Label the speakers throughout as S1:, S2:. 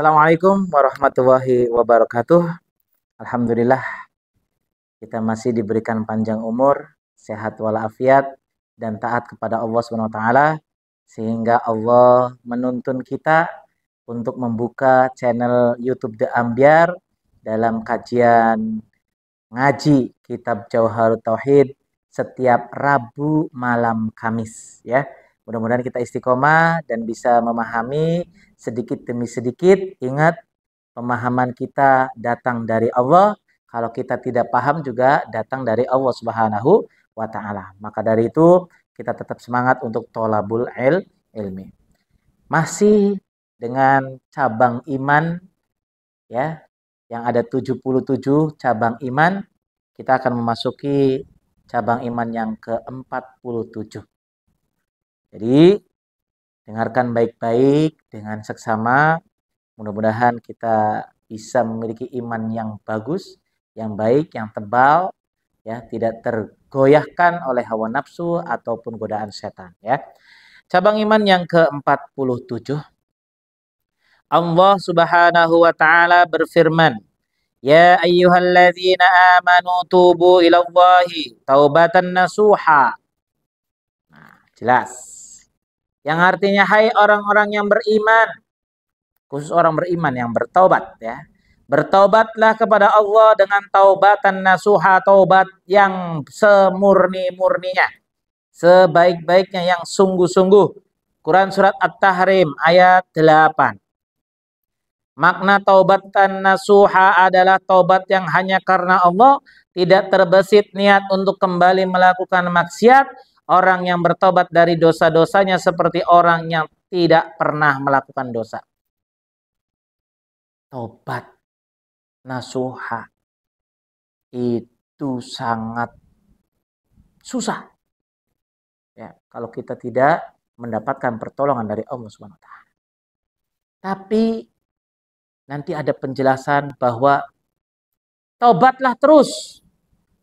S1: Assalamualaikum warahmatullahi wabarakatuh. Alhamdulillah kita masih diberikan panjang umur, sehat walafiat, dan taat kepada Allah Subhanahu wa taala sehingga Allah menuntun kita untuk membuka channel YouTube The Ambyar dalam kajian ngaji kitab Jauharut Tauhid setiap Rabu malam Kamis ya. Mudah-mudahan kita istiqomah dan bisa memahami sedikit demi sedikit. Ingat, pemahaman kita datang dari Allah. Kalau kita tidak paham juga datang dari Allah Subhanahu wa taala. Maka dari itu kita tetap semangat untuk tholabul ilmi. Masih dengan cabang iman ya, yang ada 77 cabang iman, kita akan memasuki cabang iman yang ke-47. Jadi dengarkan baik-baik dengan seksama. Mudah-mudahan kita bisa memiliki iman yang bagus, yang baik, yang tebal, ya, tidak tergoyahkan oleh hawa nafsu ataupun godaan setan, ya. Cabang iman yang ke-47. Allah Subhanahu wa taala berfirman, "Ya ayyuhalladzina amanu tubu ilallahi taubatan nasuha." Nah, jelas. Yang artinya hai orang-orang yang beriman, khusus orang beriman yang bertaubat ya. Bertaubatlah kepada Allah dengan taubatan nasuha, taubat yang semurni-murninya, sebaik-baiknya, yang sungguh-sungguh. Quran surat At-Tahrim ayat 8. Makna taubatan nasuha adalah taubat yang hanya karena Allah, tidak terbesit niat untuk kembali melakukan maksiat. Orang yang bertobat dari dosa-dosanya seperti orang yang tidak pernah melakukan dosa. Tobat nasuha itu sangat susah ya kalau kita tidak mendapatkan pertolongan dari Allah Subhanahu wa taala. Tapi nanti ada penjelasan bahwa tobatlah terus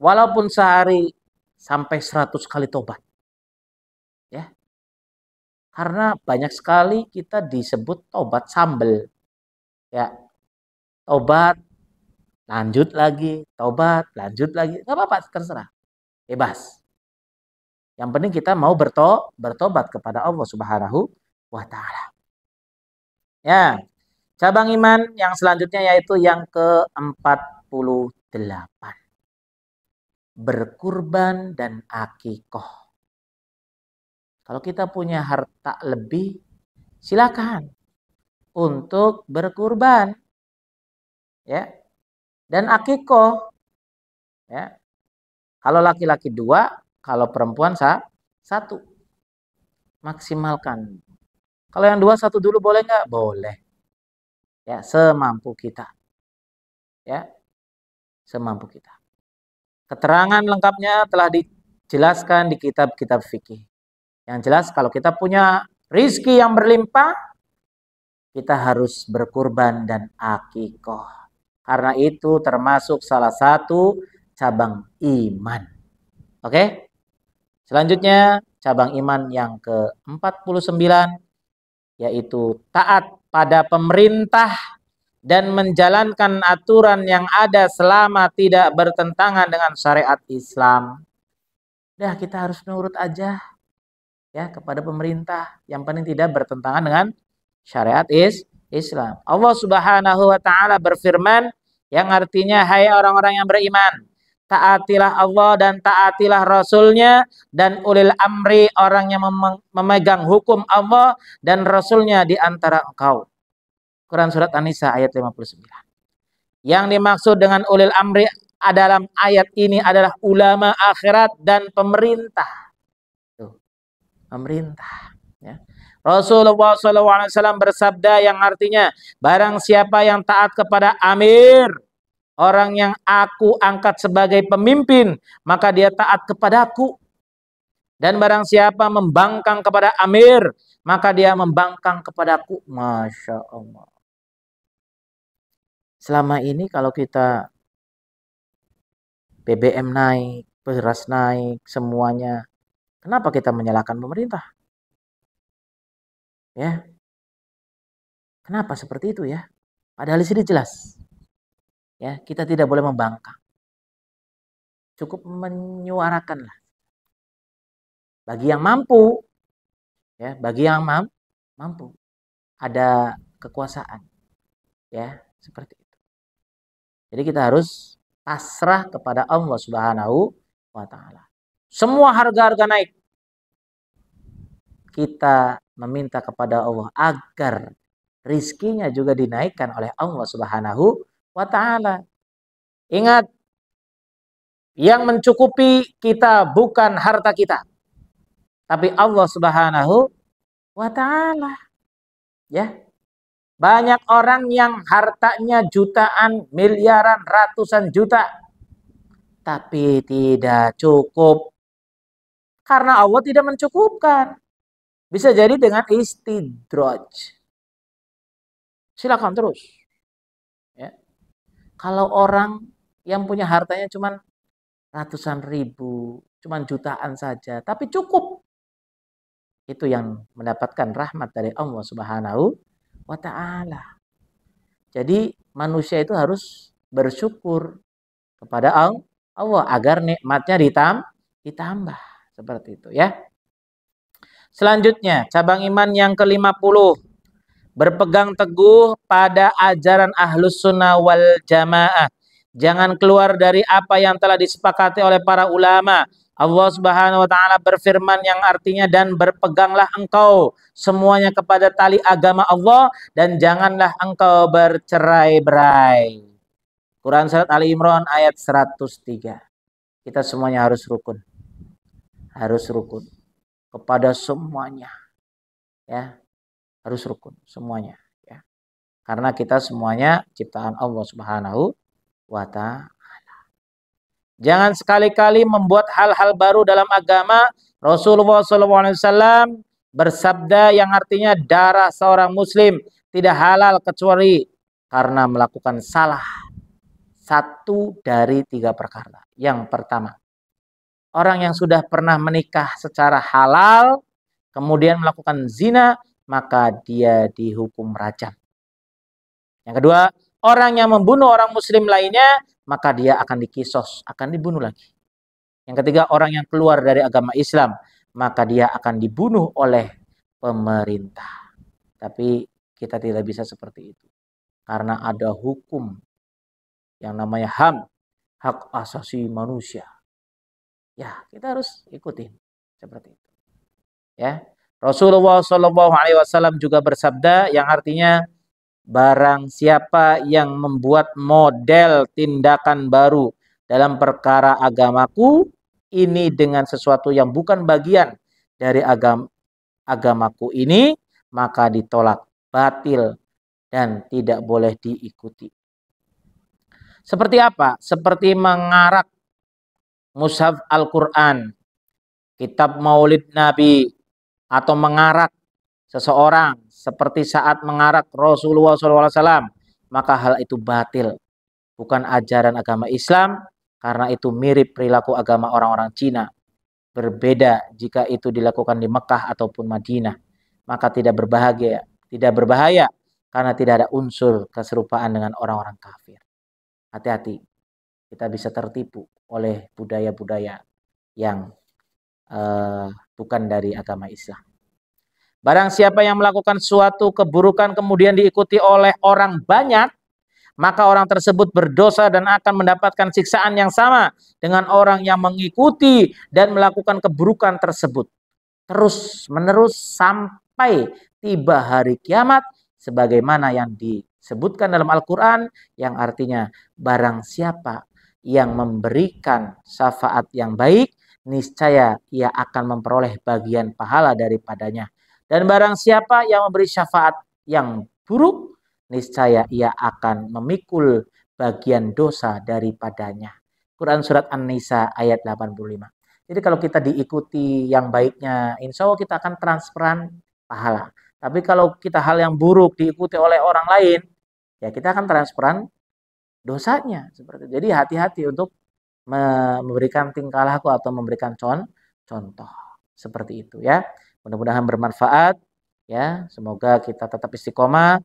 S1: walaupun sehari sampai 100 kali tobat. Ya. Karena banyak sekali kita disebut tobat sambel. Ya. Tobat, lanjut lagi, tobat, lanjut lagi. Enggak apa-apa, terserah. Bebas. Yang penting kita mau bertobat kepada Allah Subhanahu wa taala. Ya. Cabang iman yang selanjutnya yaitu yang ke-48. Berkurban dan akikoh. Kalau kita punya harta lebih, silakan untuk berkurban, ya. Dan akikoh, ya. Kalau laki-laki 2, kalau perempuan 1. Maksimalkan. Kalau yang 2 1 dulu boleh nggak? Boleh. Ya, semampu kita. Ya, semampu kita. Keterangan lengkapnya telah dijelaskan di kitab-kitab fikih. Yang jelas kalau kita punya rizki yang berlimpah, kita harus berkurban dan akikoh. Karena itu termasuk salah satu cabang iman. Oke? Selanjutnya cabang iman yang ke-49 yaitu taat pada pemerintah dan menjalankan aturan yang ada selama tidak bertentangan dengan syariat Islam. Dah, kita harus nurut aja ya kepada pemerintah, yang penting tidak bertentangan dengan syariat Islam. Allah Subhanahu wa taala berfirman yang artinya hai orang-orang yang beriman, taatilah Allah dan taatilah Rasulnya dan ulil amri, orang yang memegang hukum Allah dan Rasulnya di antara engkau. Quran surat An-Nisa ayat 59. Yang dimaksud dengan ulil amri dalam ayat ini adalah ulama akhirat dan pemerintah. Tuh, pemerintah. Ya. Rasulullah SAW bersabda yang artinya barang siapa yang taat kepada amir, orang yang aku angkat sebagai pemimpin, maka dia taat kepadaku. Dan barang siapa membangkang kepada amir, maka dia membangkang kepadaku. Masya Allah. Selama ini kalau kita BBM naik, beras naik, semuanya, kenapa kita menyalahkan pemerintah? Ya. Kenapa seperti itu ya? Padahal di sini jelas, ya kita tidak boleh membangkang, cukup menyuarakanlah. Bagi yang mampu, ya bagi yang mampu, ada kekuasaan, ya seperti itu. Jadi kita harus pasrah kepada Allah Subhanahu wa taala. Semua harga-harga naik, kita meminta kepada Allah agar rizkinya juga dinaikkan oleh Allah Subhanahu wa taala. Ingat, yang mencukupi kita bukan harta kita, tapi Allah Subhanahu wa taala. Ya. Banyak orang yang hartanya jutaan, miliaran, ratusan juta, tapi tidak cukup karena Allah tidak mencukupkan. Bisa jadi dengan istidraj. Silakan terus. Ya. Kalau orang yang punya hartanya cuma ratusan ribu, cuma jutaan saja, tapi cukup. Itu yang mendapatkan rahmat dari Allah Subhanahu wa taala. Jadi manusia itu harus bersyukur kepada Allah agar nikmatnya ditambah. Seperti itu ya. Selanjutnya, cabang iman yang ke-50. Berpegang teguh pada ajaran Ahlus Sunnah wal Jamaah. Jangan keluar dari apa yang telah disepakati oleh para ulama. Allah Subhanahu wa taala berfirman yang artinya, dan berpeganglah engkau semuanya kepada tali agama Allah dan janganlah engkau bercerai-berai. Quran surat Ali Imran ayat 103. Kita semuanya harus rukun. Harus rukun kepada semuanya. Ya, harus rukun semuanya ya. Karena kita semuanya ciptaan Allah Subhanahu wa taala. Jangan sekali-kali membuat hal-hal baru dalam agama. Rasulullah SAW bersabda yang artinya darah seorang muslim tidak halal kecuali karena melakukan salah satu dari 3 perkara. Yang pertama, orang yang sudah pernah menikah secara halal kemudian melakukan zina, maka dia dihukum rajam. Yang kedua, orang yang membunuh orang muslim lainnya, maka dia akan dikisos, akan dibunuh lagi. Yang ketiga, orang yang keluar dari agama Islam, maka dia akan dibunuh oleh pemerintah. Tapi kita tidak bisa seperti itu. Karena ada hukum yang namanya HAM, hak asasi manusia. Ya, kita harus ikutin seperti itu. Ya. Rasulullah SAW juga bersabda yang artinya, barang siapa yang membuat model tindakan baru dalam perkara agamaku ini dengan sesuatu yang bukan bagian dari agamaku ini, maka ditolak, batil, dan tidak boleh diikuti. Seperti apa? Seperti mengarak mushaf Al-Quran, kitab maulid Nabi, atau mengarak seseorang seperti saat mengarak Rasulullah SAW, maka hal itu batil, bukan ajaran agama Islam, karena itu mirip perilaku agama orang-orang Cina. Berbeda jika itu dilakukan di Mekah ataupun Madinah, maka tidak berbahaya karena tidak ada unsur keserupaan dengan orang-orang kafir. Hati-hati, kita bisa tertipu oleh budaya-budaya yang bukan dari agama Islam. Barang siapa yang melakukan suatu keburukan kemudian diikuti oleh orang banyak, maka orang tersebut berdosa dan akan mendapatkan siksaan yang sama dengan orang yang mengikuti dan melakukan keburukan tersebut terus menerus sampai tiba hari kiamat, sebagaimana yang disebutkan dalam Al-Quran yang artinya, barang siapa yang memberikan syafaat yang baik, niscaya ia akan memperoleh bagian pahala daripadanya. Dan barang siapa yang memberi syafaat yang buruk, niscaya ia akan memikul bagian dosa daripadanya. Quran surat An-Nisa ayat 85. Jadi kalau kita diikuti yang baiknya, insya Allah kita akan transferan pahala. Tapi kalau kita hal yang buruk diikuti oleh orang lain, ya kita akan transferan dosanya. Seperti itu. Jadi hati-hati untuk memberikan tingkah laku atau memberikan contoh seperti itu ya. Mudah-mudahan bermanfaat ya. Semoga kita tetap istiqomah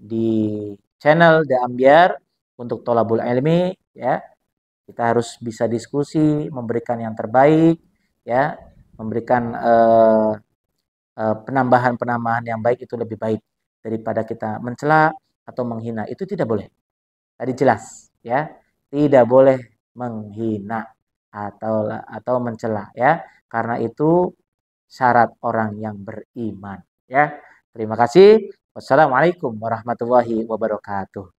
S1: di channel The Ambiar untuk tolabul ilmi, ya. Kita harus bisa diskusi, memberikan yang terbaik, ya, memberikan penambahan-penambahan yang baik, itu lebih baik daripada kita mencela atau menghina. Itu tidak boleh. Tadi jelas, ya, tidak boleh menghina atau mencela, ya, karena itu syarat orang yang beriman, ya. Terima kasih. Wassalamualaikum warahmatullahi wabarakatuh.